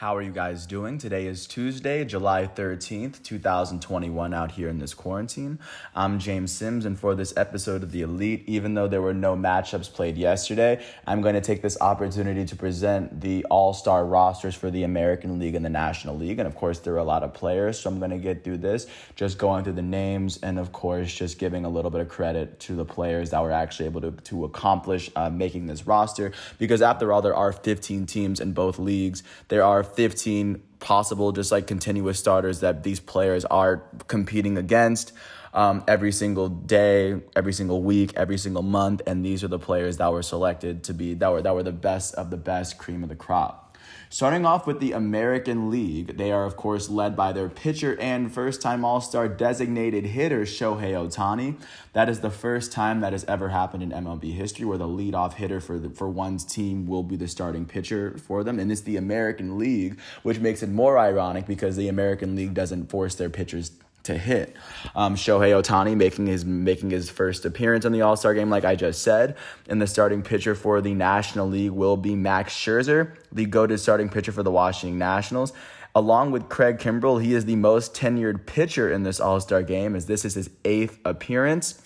How are you guys doing? Today is Tuesday, July 13th, 2021 out here in this quarantine. I'm James Sims, and for this episode of The Elite, even though there were no matchups played yesterday, I'm going to take this opportunity to present the all-star rosters for the American League and the National League. And of course, there are a lot of players, so I'm going to get through this, just going through the names and of course, just giving a little bit of credit to the players that were actually able to accomplish making this roster. Because after all, there are 15 teams in both leagues. There are 15 possible just like continuous starters that these players are competing against every single day, every single week, every single month, and these are the players that were selected to be that were the best of the best, cream of the crop. Starting off with the American League, they are, of course, led by their pitcher and first-time All-Star designated hitter, Shohei Ohtani. That is the first time that has ever happened in MLB history where the leadoff hitter for one's team will be the starting pitcher for them. And it's the American League, which makes it more ironic because the American League doesn't force their pitchers to hit. Shohei Ohtani making his first appearance in the All-Star game, like I just said. And the starting pitcher for the National League will be Max Scherzer, the goated starting pitcher for the Washington Nationals. Along with Craig Kimbrell, he is the most tenured pitcher in this All-Star game, as this is his 8th appearance.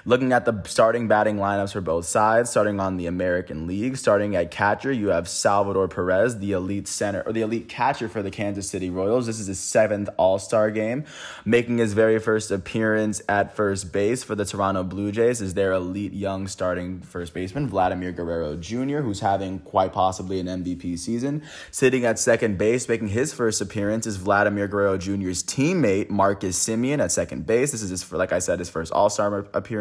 Looking at the starting batting lineups for both sides, starting on the American League, starting at catcher, you have Salvador Perez, the elite catcher for the Kansas City Royals. This is his 7th All-Star game. Making his very first appearance at first base for the Toronto Blue Jays is their elite young starting first baseman, Vladimir Guerrero Jr., who's having quite possibly an MVP season. Sitting at second base, making his first appearance is Vladimir Guerrero Jr.'s teammate, Marcus Semien, at second base. This is, like I said, his first All-Star appearance.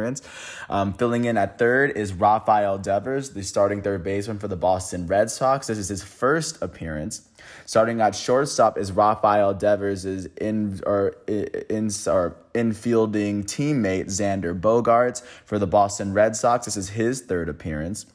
Filling in at third is Raphael Dubbers, the starting third baseman for the Boston Red Sox. This is his first appearance. Starting at shortstop is Raphael Devers' infielding teammate Xander Bogaerts for the Boston Red Sox. This is his third appearance.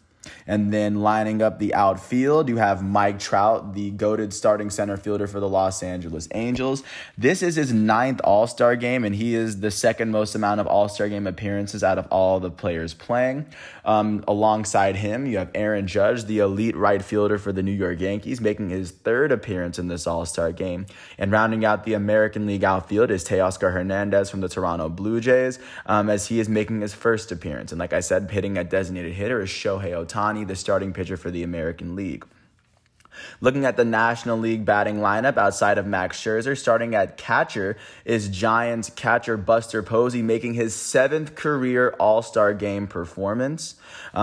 And then lining up the outfield, you have Mike Trout, the goated starting center fielder for the Los Angeles Angels. This is his 9th All-Star game, and he is the second most amount of All-Star game appearances out of all the players playing. Alongside him, you have Aaron Judge, the elite right fielder for the New York Yankees, making his 3rd appearance in this All-Star game. And rounding out the American League outfield is Teoscar Hernandez from the Toronto Blue Jays, as he is making his 1st appearance. And like I said, hitting at designated hitter is Shohei Ohtani, the starting pitcher for the American League. Looking at the National League batting lineup outside of Max Scherzer, starting at catcher is Giants catcher Buster Posey, making his 7th career All-Star game performance.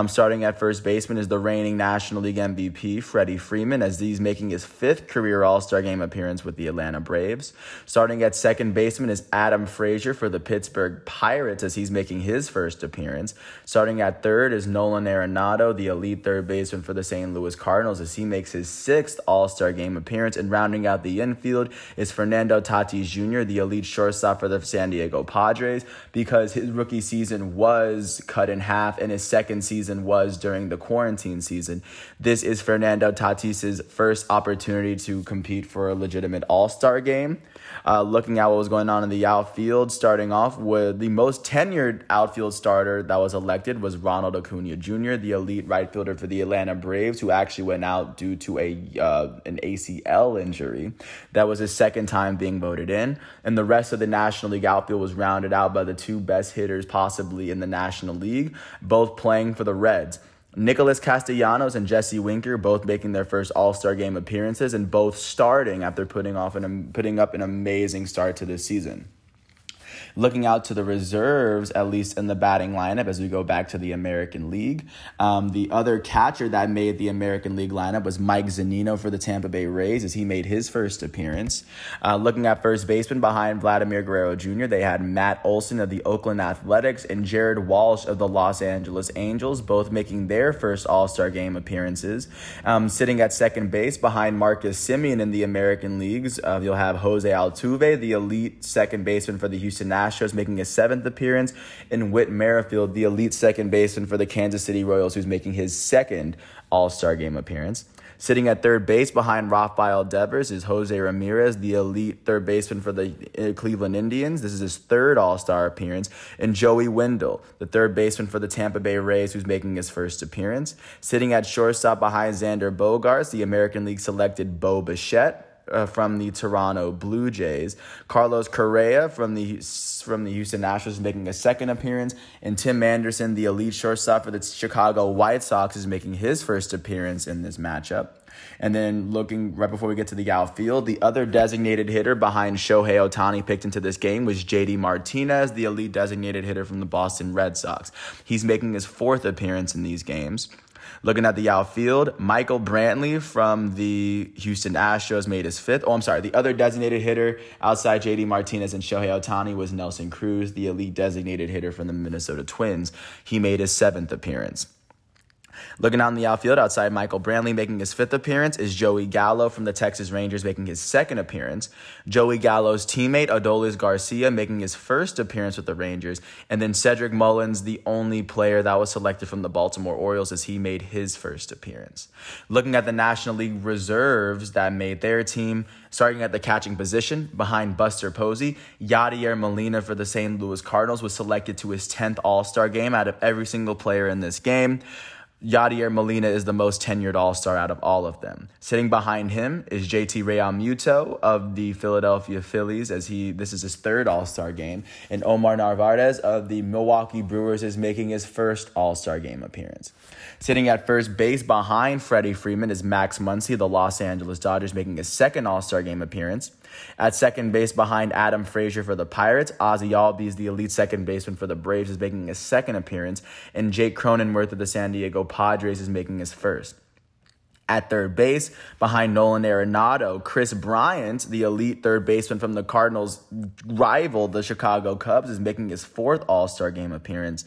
Starting at first baseman is the reigning National League MVP, Freddie Freeman, as he's making his 5th career All-Star game appearance with the Atlanta Braves. Starting at second baseman is Adam Frazier for the Pittsburgh Pirates, as he's making his 1st appearance. Starting at third is Nolan Arenado, the elite third baseman for the St. Louis Cardinals, as he makes his 6th All-Star game appearance. And rounding out the infield is Fernando Tatis Jr., the elite shortstop for the San Diego Padres, because his rookie season was cut in half and his second season was during the quarantine season. This is Fernando Tatis's first opportunity to compete for a legitimate All-Star game. Looking at what was going on in the outfield, starting off with the most tenured outfield starter that was elected was Ronald Acuna Jr., the elite right fielder for the Atlanta Braves, who actually went out due to an ACL injury. That was his 2nd time being voted in. And the rest of the National League outfield was rounded out by the 2 best hitters possibly in the National League, both playing for the Reds. Nicholas Castellanos and Jesse Winker both making their first All-Star game appearances and both starting after putting up an amazing start to this season. Looking out to the reserves, at least in the batting lineup, as we go back to the American League, the other catcher that made the American League lineup was Mike Zunino for the Tampa Bay Rays, as he made his 1st appearance. Looking at first baseman behind Vladimir Guerrero Jr., they had Matt Olson of the Oakland Athletics and Jared Walsh of the Los Angeles Angels, both making their first All-Star game appearances. Sitting at second base behind Marcus Semien in the American Leagues, you'll have Jose Altuve, the elite second baseman for the Houston Astros, making his 7th appearance, and Whit Merrifield, the elite second baseman for the Kansas City Royals, who's making his 2nd All-Star game appearance. Sitting at third base behind Raphael Dubbers is Jose Ramirez, the elite third baseman for the Cleveland Indians. This is his third All-Star appearance. And Joey Wendell, the third baseman for the Tampa Bay Rays, who's making his first appearance. Sitting at shortstop behind Xander Bogaerts, the American League selected Bo Bichette from the Toronto Blue Jays. Carlos Correa from the Houston Astros is making a second appearance. And Tim Anderson, the elite shortstop for the Chicago White Sox, is making his first appearance in this matchup. And then looking right before we get to the outfield, the other designated hitter behind Shohei Ohtani picked into this game was JD Martinez, the elite designated hitter from the Boston Red Sox. He's making his fourth appearance in these games. Looking at the outfield, Michael Brantley from the Houston Astros made his fifth. The other designated hitter outside JD Martinez and Shohei Ohtani was Nelson Cruz, the elite designated hitter from the Minnesota Twins. He made his seventh appearance. Looking on the outfield, outside Michael Brantley making his fifth appearance is Joey Gallo from the Texas Rangers making his second appearance. Joey Gallo's teammate, Adolis Garcia, making his first appearance with the Rangers. And then Cedric Mullins, the only player that was selected from the Baltimore Orioles, as he made his first appearance. Looking at the National League reserves that made their team, starting at the catching position behind Buster Posey, Yadier Molina for the St. Louis Cardinals was selected to his 10th All-Star game out of every single player in this game. Yadier Molina is the most tenured All-Star out of all of them. Sitting behind him is JT Realmuto of the Philadelphia Phillies, as this is his third All-Star game. And Omar Narvaez of the Milwaukee Brewers is making his first All-Star game appearance. Sitting at first base behind Freddie Freeman is Max Muncy, the Los Angeles Dodgers, making his second All-Star game appearance. At second base behind Adam Frazier for the Pirates, Ozzie Albies, the elite second baseman for the Braves, is making his second appearance. And Jake Cronenworth of the San Diego Padres is making his first. At third base, behind Nolan Arenado, Chris Bryant, the elite third baseman from the Cardinals' rival, the Chicago Cubs, is making his fourth All-Star game appearance.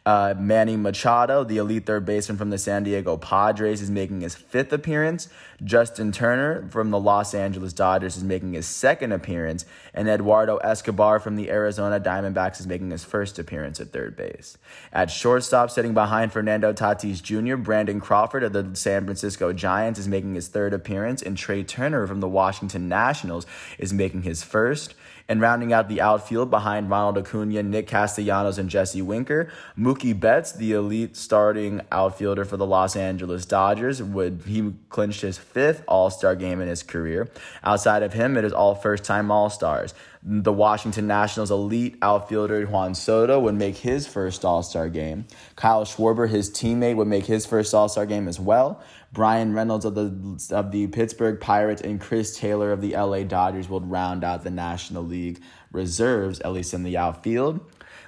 Manny Machado, the elite third baseman from the San Diego Padres, is making his fifth appearance. Justin Turner from the Los Angeles Dodgers is making his second appearance. And Eduardo Escobar from the Arizona Diamondbacks is making his first appearance at third base. At shortstop, sitting behind Fernando Tatis Jr., Brandon Crawford of the San Francisco Giants is making his third appearance. And Trey Turner from the Washington Nationals is making his first. And rounding out the outfield behind Ronald Acuna, Nick Castellanos, and Jesse Winker, Mookie Betts, the elite starting outfielder for the Los Angeles Dodgers, he clinched his fifth All-Star game in his career. Outside of him, it is all first-time All-Stars. The Washington Nationals elite outfielder Juan Soto would make his first All-Star game. Kyle Schwarber, his teammate, would make his first All-Star game as well. Brian Reynolds of the Pittsburgh Pirates and Chris Taylor of the LA Dodgers will round out the National League reserves, at least in the outfield.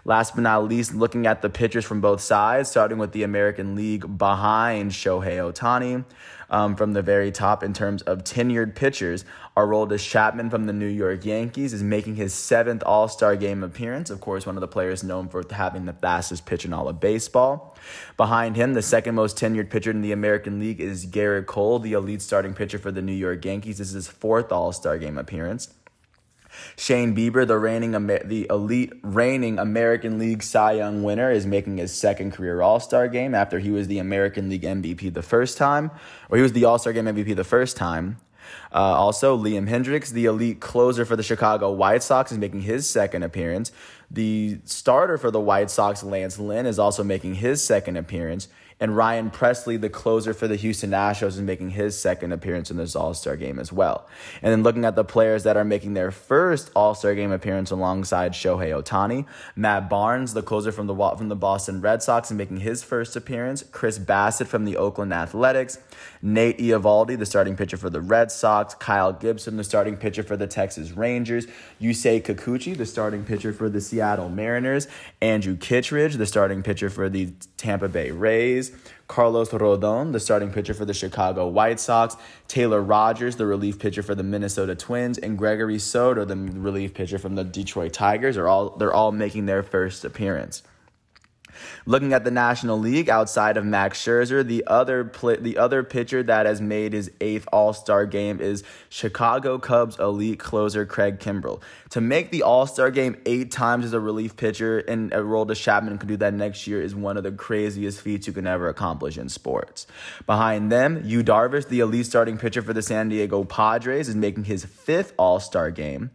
Last but not least, looking at the pitchers from both sides, starting with the American League behind Shohei Ohtani. From the very top in terms of tenured pitchers, Aroldis Chapman from the New York Yankees is making his seventh All-Star game appearance. Of course, one of the players known for having the fastest pitch in all of baseball. Behind him, the second most tenured pitcher in the American League is Garrett Cole, the elite starting pitcher for the New York Yankees. This is his fourth All-Star game appearance. Shane Bieber, the elite reigning American League Cy Young winner, is making his second career All-Star game after he was the American League MVP the first time, or he was the All-Star game MVP the first time. Also, Liam Hendricks, the elite closer for the Chicago White Sox, is making his second appearance. The starter for the White Sox, Lance Lynn, is also making his second appearance. And Ryan Presley, the closer for the Houston Astros, is making his second appearance in this All-Star game as well. And then looking at the players that are making their first All-Star game appearance alongside Shohei Ohtani, Matt Barnes, the closer from the Boston Red Sox, is making his first appearance. Chris Bassett from the Oakland Athletics, Nate Eovaldi, the starting pitcher for the Red Sox, Kyle Gibson, the starting pitcher for the Texas Rangers, Yusei Kikuchi, the starting pitcher for the Seattle Mariners, Andrew Kittredge, the starting pitcher for the Tampa Bay Rays, Carlos Rodon, the starting pitcher for the Chicago White Sox, Taylor Rogers, the relief pitcher for the Minnesota Twins, and Gregory Soto, the relief pitcher from the Detroit Tigers, they're all making their first appearance. Looking at the National League, outside of Max Scherzer, the other pitcher that has made his 8th All-Star game is Chicago Cubs elite closer Craig Kimbrell. To make the All-Star game 8 times as a relief pitcher, and Aroldis Chapman could do that next year, is one of the craziest feats you can ever accomplish in sports. Behind them, Yu Darvish, the elite starting pitcher for the San Diego Padres, is making his 5th All-Star game.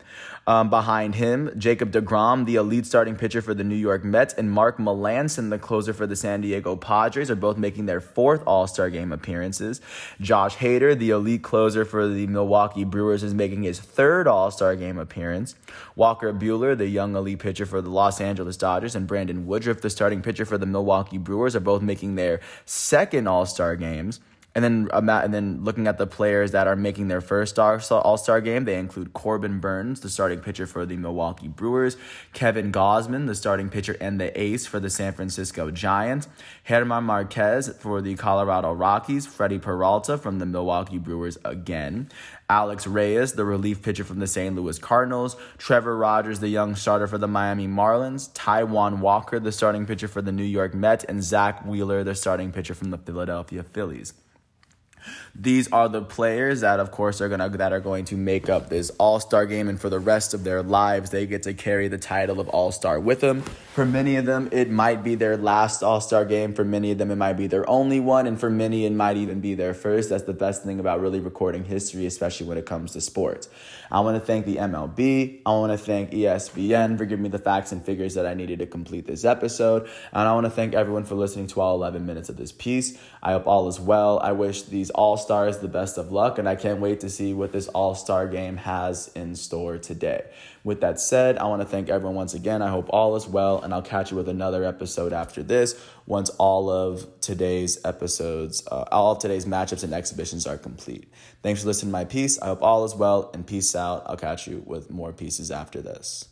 Behind him, Jacob Degrom, the elite starting pitcher for the New York Mets, and Mark Melancon, the closer for the San Diego Padres, are both making their 4th All-Star game appearances. Josh Hader, the elite closer for the Milwaukee Brewers, is making his 3rd All-Star game appearance. Walker Buehler, the young elite pitcher for the Los Angeles Dodgers, and Brandon Woodruff, the starting pitcher for the Milwaukee Brewers, are both making their 2nd All-Star games. And then looking at the players that are making their 1st All-Star game, they include Corbin Burnes, the starting pitcher for the Milwaukee Brewers, Kevin Gausman, the starting pitcher and the ace for the San Francisco Giants, German Marquez for the Colorado Rockies, Freddie Peralta from the Milwaukee Brewers again, Alex Reyes, the relief pitcher from the St. Louis Cardinals, Trevor Rogers, the young starter for the Miami Marlins, Taijuan Walker, the starting pitcher for the New York Mets, and Zach Wheeler, the starting pitcher from the Philadelphia Phillies. These are the players that, of course, are going to make up this All-Star game, and for the rest of their lives, they get to carry the title of All-Star with them. For many of them, it might be their last All-Star game. For many of them, it might be their only one, and for many, it might even be their first. That's the best thing about really recording history, especially when it comes to sports. I want to thank the MLB. I want to thank ESPN for giving me the facts and figures that I needed to complete this episode, and I want to thank everyone for listening to all 11 minutes of this piece. I hope all is well. I wish these All-Stars the best of luck, and I can't wait to see what this All-Star game has in store today. With that said, I want to thank everyone once again. I hope all is well, and I'll catch you with another episode after this once all of today's matchups and exhibitions are complete. Thanks for listening to my piece. I hope all is well, and peace out. I'll catch you with more pieces after this.